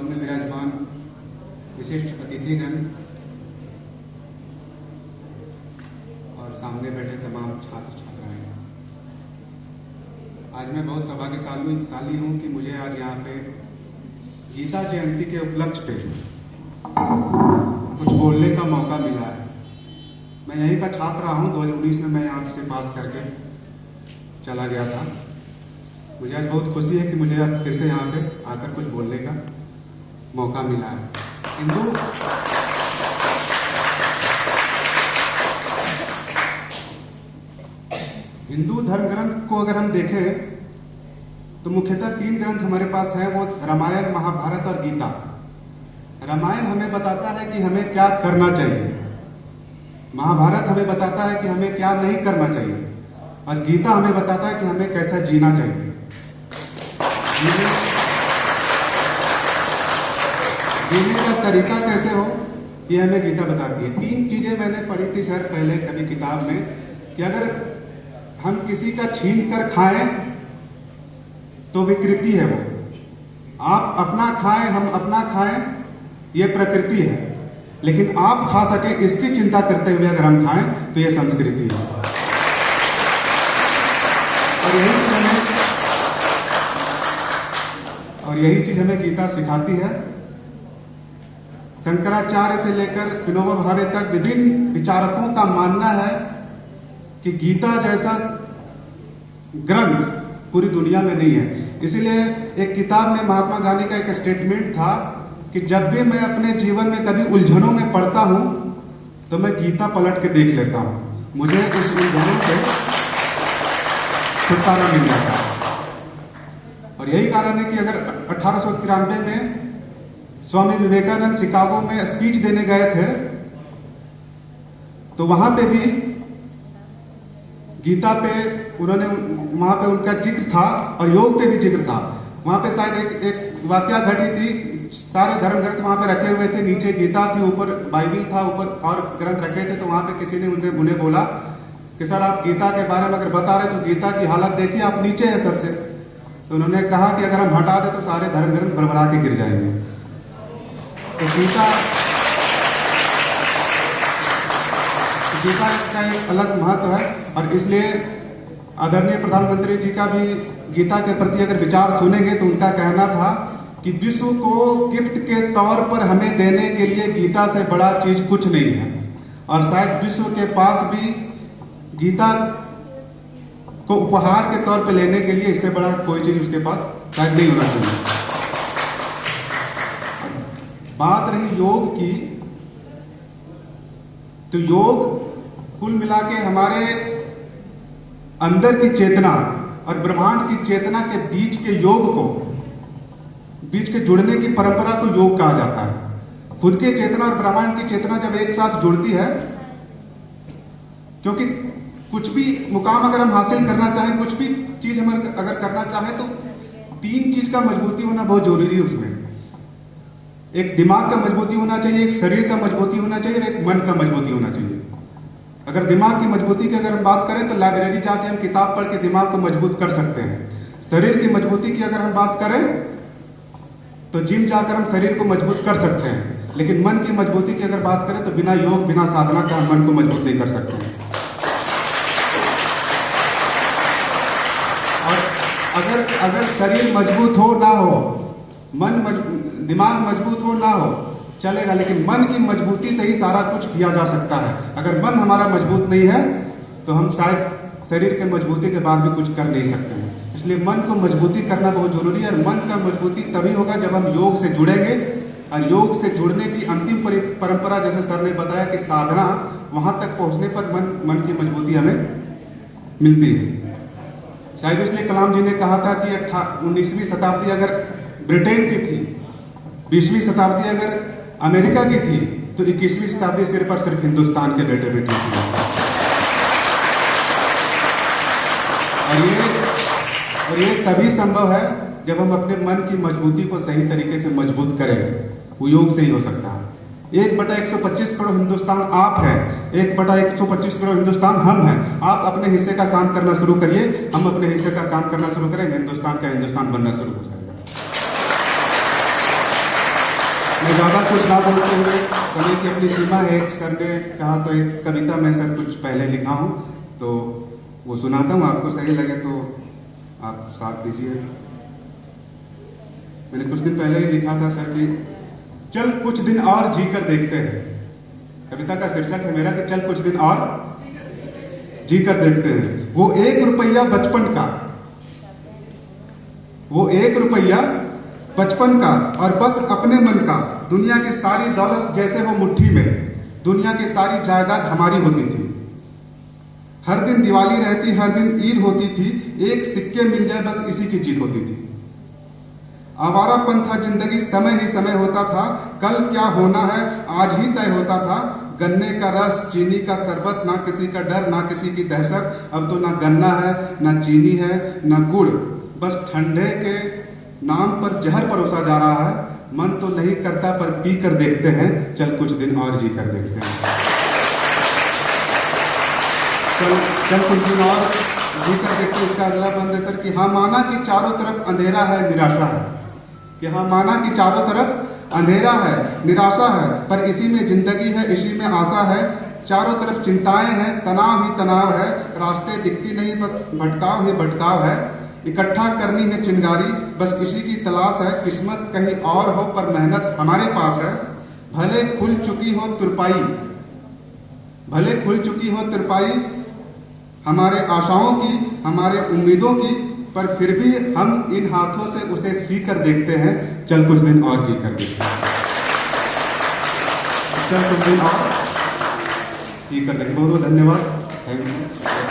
Hall में विराजमान विशिष्ट अतिथिगण और सामने बैठे तमाम छात्र छात्राएं, आज मैं बहुत सौभाग्यशाली हूं कि मुझे आज यहाँ पे गीता जयंती के उपलक्ष्य पे कुछ बोलने का मौका मिला है। मैं यहीं का छात्र रहा हूँ। 2019 में मैं यहाँ से पास करके चला गया था। मुझे आज बहुत खुशी है कि मुझे आज फिर से यहाँ पे आकर कुछ बोलने का मौका मिला है। हिंदू धर्म ग्रंथ को अगर हम देखें तो मुख्यतः 3 ग्रंथ हमारे पास हैं, वो रामायण, महाभारत और गीता। रामायण हमें बताता है कि हमें क्या करना चाहिए, महाभारत हमें बताता है कि हमें क्या नहीं करना चाहिए, और गीता हमें बताता है कि हमें कैसा जीना चाहिए। जीने का तरीका कैसे हो, ये हमें गीता बताती है। 3 चीजें मैंने पढ़ी थी सर पहले कभी किताब में, कि अगर हम किसी का छीन कर खाएं तो विकृति है वो, आप अपना खाएं हम अपना खाएं ये प्रकृति है, लेकिन आप खा सके इसकी चिंता करते हुए अगर हम खाएं तो ये संस्कृति है। और यही चीज हमें गीता सिखाती है। शंकराचार्य से लेकर विनोबा भावे तक विभिन्न विचारकों का मानना है कि गीता जैसा ग्रंथ पूरी दुनिया में नहीं है। इसीलिए एक किताब में महात्मा गांधी का एक स्टेटमेंट था कि जब भी मैं अपने जीवन में कभी उलझनों में पड़ता हूं तो मैं गीता पलट के देख लेता हूं, मुझे उस उलझनों से छुटकारा मिल जाता है। और यही कारण है कि अगर 1893 में स्वामी विवेकानंद शिकागो में स्पीच देने गए थे तो वहां पे भी गीता पे उन्होंने, वहां पे उनका जिक्र था और योग पे भी जिक्र था। वहां पे शायद एक वाकया घटी थी, सारे धर्म ग्रंथ वहां पे रखे हुए थे, नीचे गीता थी, ऊपर बाइबिल था, ऊपर और ग्रंथ रखे थे। तो वहां पे किसी ने उन्हें बोला कि सर आप गीता के बारे में अगर बता रहे तो गीता की हालत देखिए, आप नीचे है सबसे। तो उन्होंने कहा कि अगर हम हटा दें तो सारे धर्म ग्रंथ भरभरा के गिर जाएंगे। तो गीता का एक अलग महत्व है, और इसलिए आदरणीय प्रधानमंत्री जी का भी गीता के प्रति अगर विचार सुनेंगे तो उनका कहना था कि विश्व को गिफ्ट के तौर पर हमें देने के लिए गीता से बड़ा चीज कुछ नहीं है, और शायद विश्व के पास भी गीता को उपहार के तौर पर लेने के लिए इससे बड़ा कोई चीज उसके पास शायद नहीं होना चाहिए। बात रही योग की, तो योग कुल मिला के हमारे अंदर की चेतना और ब्रह्मांड की चेतना के बीच के योग को, बीच के जुड़ने की परंपरा को योग कहा जाता है। खुद के चेतना और ब्रह्मांड की चेतना जब एक साथ जुड़ती है, क्योंकि कुछ भी मुकाम अगर हम हासिल करना चाहें, कुछ भी चीज हम अगर करना चाहें तो 3 चीज का मजबूती होना बहुत जरूरी है। उसमें एक दिमाग का मजबूती होना चाहिए, एक शरीर का मजबूती होना चाहिए, और एक मन का मजबूती होना चाहिए। अगर दिमाग की मजबूती की अगर हम बात करें तो लाइब्रेरी जाके हम किताब पढ़ के दिमाग को मजबूत कर सकते हैं। शरीर की मजबूती की अगर हम बात करें तो जिम जाकर हम शरीर को मजबूत कर सकते हैं, लेकिन मन की मजबूती की अगर बात करें तो बिना योग, बिना साधना का हम मन को मजबूत नहीं कर सकते हैं। और अगर शरीर मजबूत हो ना हो, दिमाग मजबूत हो ना हो चलेगा, लेकिन मन की मजबूती से ही सारा कुछ किया जा सकता है। अगर मन हमारा मजबूत नहीं है तो हम शायद शरीर के मजबूती के बाद भी कुछ कर नहीं सकते हैं। इसलिए मन को मजबूती करना बहुत जरूरी है, और मन का मजबूती तभी होगा जब हम योग से जुड़ेंगे। और योग से जुड़ने की अंतिम परंपरा, जैसे सर ने बताया कि साधना, वहां तक पहुंचने पर मन की मजबूती हमें मिलती है। शायद इसलिए कलाम जी ने कहा था कि 19वीं शताब्दी अगर ब्रिटेन की थी, 20वीं शताब्दी अगर अमेरिका की थी, तो 21वीं शताब्दी सिर्फ और सिर्फ हिंदुस्तान के बेटे बेटी थी। और ये तभी संभव है जब हम अपने मन की मजबूती को सही तरीके से मजबूत करें। वो योग से ही हो सकता है। 1/125 करोड़ हिंदुस्तान आप है, 1/125 करोड़ हिंदुस्तान हम हैं। आप अपने हिस्से का काम करना शुरू करिए, हम अपने हिस्से का काम करना शुरू करें, हिंदुस्तान का हिंदुस्तान बनना शुरू हो जाएगा। मैं ज़्यादा कुछ ना बोलते हुए, समय की अपनी सीमा है। एक सर ने कहा तो एक कविता मैं सर कुछ पहले लिखा हूँ, तो वो सुनाता हूँ, आपको सही लगे तो आप साथ दीजिए। मैंने कुछ दिन पहले ही लिखा था सर कि चल कुछ दिन और जी कर देखते हैं। कविता का शीर्षक है मेरा कि चल कुछ दिन और जी कर देखते हैं। वो 1 रुपया बचपन का, वो 1 रुपया बचपन का, और बस अपने मन का। दुनिया की सारी दौलत जैसे हो मुट्ठी में, दुनिया की सारी जायदाद हमारी होती थी। हर दिन दिवाली रहती, हर दिन ईद होती थी, एक सिक्के मिल जाए बस इसी की जीत होती थी। आवारापन था जिंदगी, समय ही समय होता था, कल क्या होना है आज ही तय होता था। गन्ने का रस, चीनी का शरबत, ना किसी का डर ना किसी की दहशत। अब तो ना गन्ना है ना चीनी है ना गुड़, बस ठंडे के नाम पर जहर परोसा जा रहा है। मन तो नहीं करता पर पी कर देखते हैं, चल कुछ दिन और जी कर देखते हैं। चल कुछ दिन और जी कर देखते हैं। इसका अगला बंद है सर कि हाँ माना कि चारों तरफ अंधेरा है निराशा है, कि हाँ माना कि चारों तरफ अंधेरा है निराशा है, पर इसी में जिंदगी है, इसी में आशा है। चारों तरफ चिंताएं हैं, तनाव ही तनाव है, रास्ते दिखती नहीं बस भटकाव ही भटकाव है। इकट्ठा करनी है चिंगारी, बस इसी की तलाश है। किस्मत कहीं और हो पर मेहनत हमारे पास है। भले खुल चुकी हो तुरपाई, भले खुल चुकी हो तुरपाई हमारे आशाओं की, हमारे उम्मीदों की, पर फिर भी हम इन हाथों से उसे सी कर देखते हैं, चल कुछ दिन और जी कर देखते हैं। चल कुछ दिन और जी कर देखते हैं। बहुत बहुत धन्यवाद, थैंक यू।